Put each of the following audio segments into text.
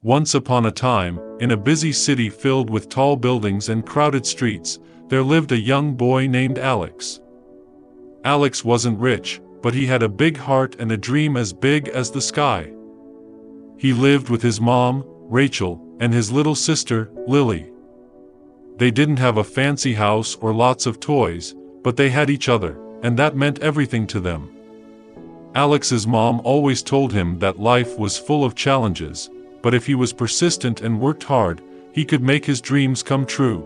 Once upon a time, in a busy city filled with tall buildings and crowded streets, there lived a young boy named Alex. Alex wasn't rich, but he had a big heart and a dream as big as the sky. He lived with his mom, Rachel, and his little sister, Lily. They didn't have a fancy house or lots of toys, but they had each other, and that meant everything to them. Alex's mom always told him that life was full of challenges, but if he was persistent and worked hard, he could make his dreams come true.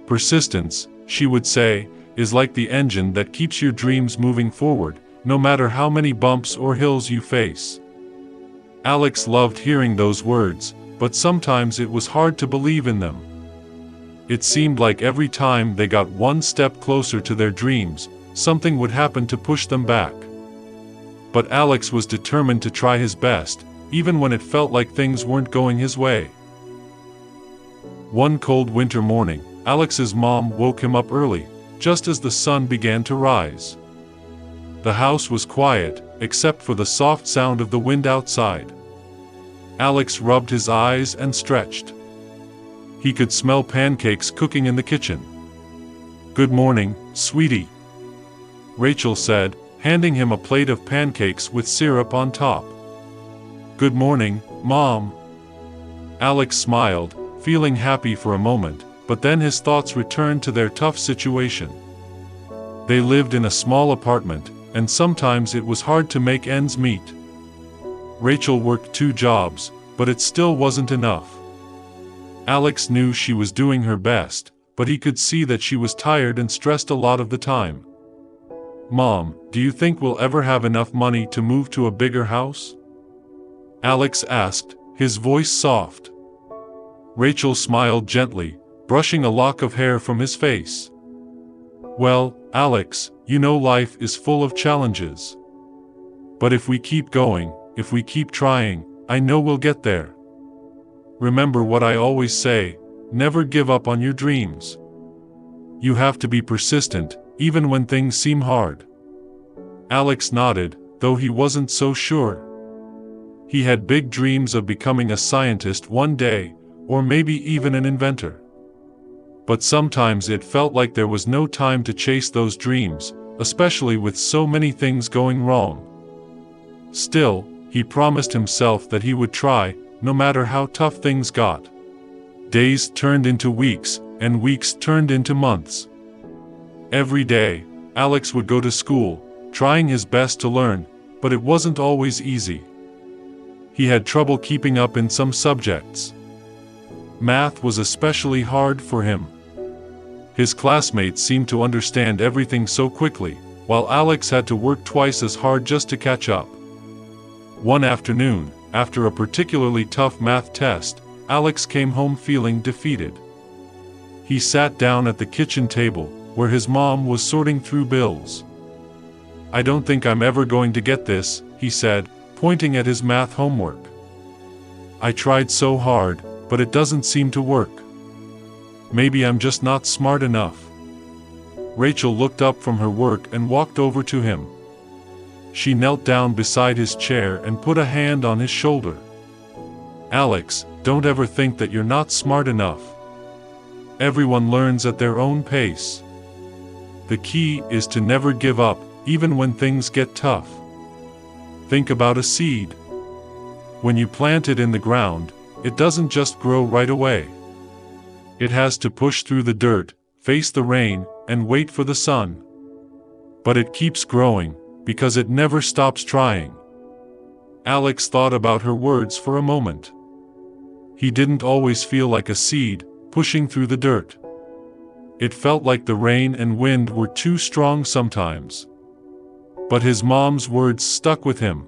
Persistence, she would say, is like the engine that keeps your dreams moving forward, no matter how many bumps or hills you face. Alex loved hearing those words, but sometimes it was hard to believe in them. It seemed like every time they got one step closer to their dreams, something would happen to push them back. But Alex was determined to try his best, even when it felt like things weren't going his way. One cold winter morning, Alex's mom woke him up early, just as the sun began to rise. The house was quiet, except for the soft sound of the wind outside. Alex rubbed his eyes and stretched. He could smell pancakes cooking in the kitchen. "Good morning, sweetie," Rachel said, handing him a plate of pancakes with syrup on top. "Good morning, Mom." Alex smiled, feeling happy for a moment, but then his thoughts returned to their tough situation. They lived in a small apartment, and sometimes it was hard to make ends meet. Rachel worked 2 jobs, but it still wasn't enough. Alex knew she was doing her best, but he could see that she was tired and stressed a lot of the time. "Mom, do you think we'll ever have enough money to move to a bigger house?" Alex asked, his voice soft. Rachel smiled gently, brushing a lock of hair from his face. "Well, Alex, you know life is full of challenges. But if we keep going, if we keep trying, I know we'll get there. Remember what I always say, never give up on your dreams. You have to be persistent, even when things seem hard." Alex nodded, though he wasn't so sure. He had big dreams of becoming a scientist one day, or maybe even an inventor. But sometimes it felt like there was no time to chase those dreams, especially with so many things going wrong. Still, he promised himself that he would try, no matter how tough things got. Days turned into weeks, and weeks turned into months. Every day, Alex would go to school, trying his best to learn, but it wasn't always easy. He had trouble keeping up in some subjects. Math was especially hard for him. His classmates seemed to understand everything so quickly, while Alex had to work twice as hard just to catch up. One afternoon, after a particularly tough math test, Alex came home feeling defeated. He sat down at the kitchen table, where his mom was sorting through bills. "I don't think I'm ever going to get this," he said, pointing at his math homework. "I tried so hard, but it doesn't seem to work. Maybe I'm just not smart enough." Rachel looked up from her work and walked over to him. She knelt down beside his chair and put a hand on his shoulder. "Alex, don't ever think that you're not smart enough. Everyone learns at their own pace. The key is to never give up, even when things get tough. Think about a seed. When you plant it in the ground, it doesn't just grow right away. It has to push through the dirt, face the rain, and wait for the sun. But it keeps growing, because it never stops trying." Alex thought about her words for a moment. He didn't always feel like a seed, pushing through the dirt. It felt like the rain and wind were too strong sometimes. But his mom's words stuck with him.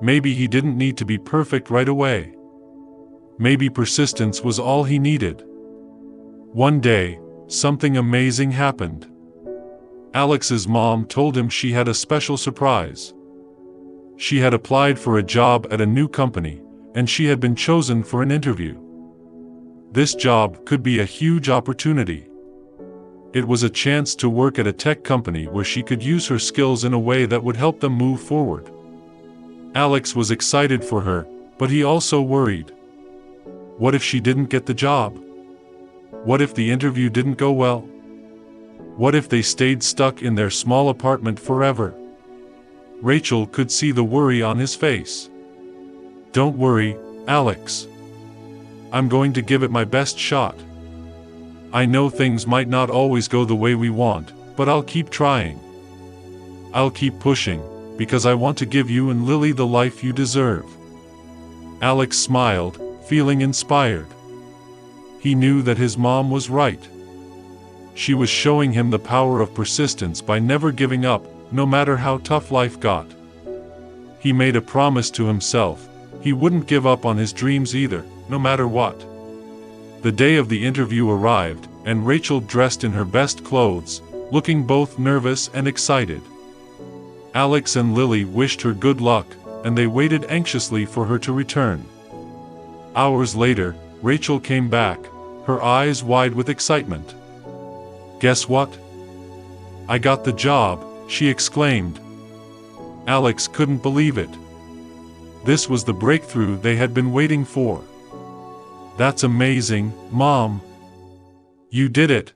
Maybe he didn't need to be perfect right away. Maybe persistence was all he needed. One day, something amazing happened. Alex's mom told him she had a special surprise. She had applied for a job at a new company, and she had been chosen for an interview. This job could be a huge opportunity. It was a chance to work at a tech company where she could use her skills in a way that would help them move forward. Alex was excited for her, But he also worried. What if she didn't get the job? What if the interview didn't go well? What if they stayed stuck in their small apartment forever? Rachel could see the worry on his face. "Don't worry, Alex. I'm going to give it my best shot. I know things might not always go the way we want, but I'll keep trying. I'll keep pushing, because I want to give you and Lily the life you deserve." Alex smiled, feeling inspired. He knew that his mom was right. She was showing him the power of persistence by never giving up, no matter how tough life got. He made a promise to himself. He wouldn't give up on his dreams either, no matter what. The day of the interview arrived, and Rachel dressed in her best clothes, looking both nervous and excited. Alex and Lily wished her good luck, and they waited anxiously for her to return. Hours later, Rachel came back, her eyes wide with excitement. "Guess what? I got the job," she exclaimed. Alex couldn't believe it. This was the breakthrough they had been waiting for. "That's amazing, Mom. You did it."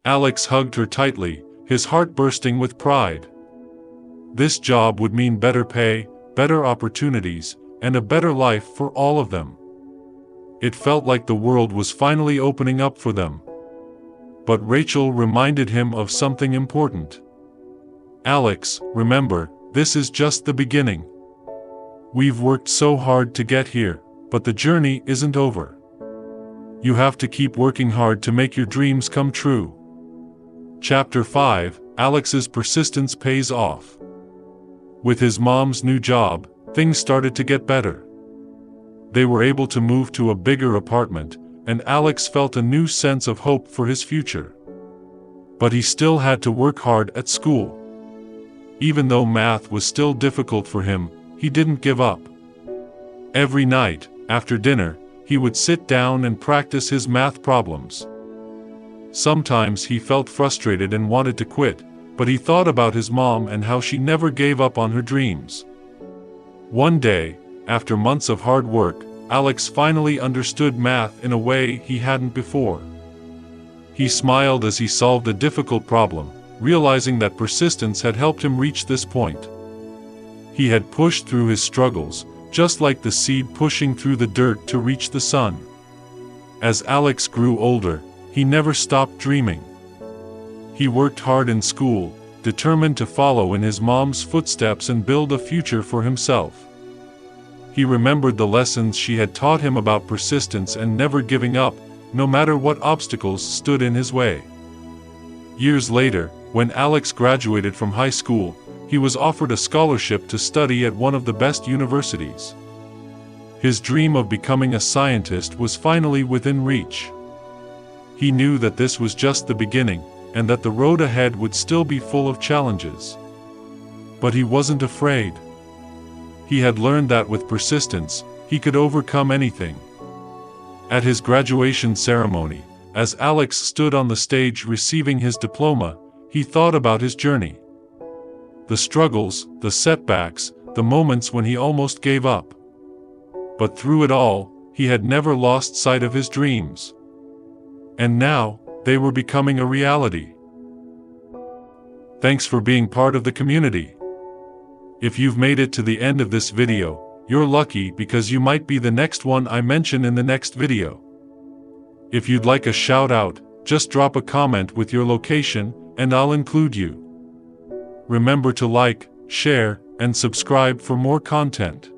Alex hugged her tightly, his heart bursting with pride. This job would mean better pay, better opportunities, and a better life for all of them. It felt like the world was finally opening up for them. But Rachel reminded him of something important. "Alex, remember, this is just the beginning. We've worked so hard to get here, but the journey isn't over. You have to keep working hard to make your dreams come true." Chapter 5: Alex's persistence pays off. With his mom's new job, things started to get better. They were able to move to a bigger apartment, and Alex felt a new sense of hope for his future. But he still had to work hard at school. Even though math was still difficult for him, he didn't give up. Every night, after dinner, he would sit down and practice his math problems. Sometimes he felt frustrated and wanted to quit, but he thought about his mom and how she never gave up on her dreams. One day, after months of hard work, Alex finally understood math in a way he hadn't before. He smiled as he solved a difficult problem, realizing that persistence had helped him reach this point. He had pushed through his struggles, just like the seed pushing through the dirt to reach the sun. As Alex grew older, he never stopped dreaming. He worked hard in school, determined to follow in his mom's footsteps and build a future for himself. He remembered the lessons she had taught him about persistence and never giving up, no matter what obstacles stood in his way. Years later, when Alex graduated from high school, he was offered a scholarship to study at one of the best universities. His dream of becoming a scientist was finally within reach. He knew that this was just the beginning, and that the road ahead would still be full of challenges. But he wasn't afraid. He had learned that with persistence, he could overcome anything. At his graduation ceremony, as Alex stood on the stage receiving his diploma, he thought about his journey. The struggles, the setbacks, the moments when he almost gave up. But through it all, he had never lost sight of his dreams. And now, they were becoming a reality. Thanks for being part of the community. If you've made it to the end of this video, you're lucky because you might be the next one I mention in the next video. If you'd like a shout out, just drop a comment with your location, and I'll include you. Remember to like, share, and subscribe for more content.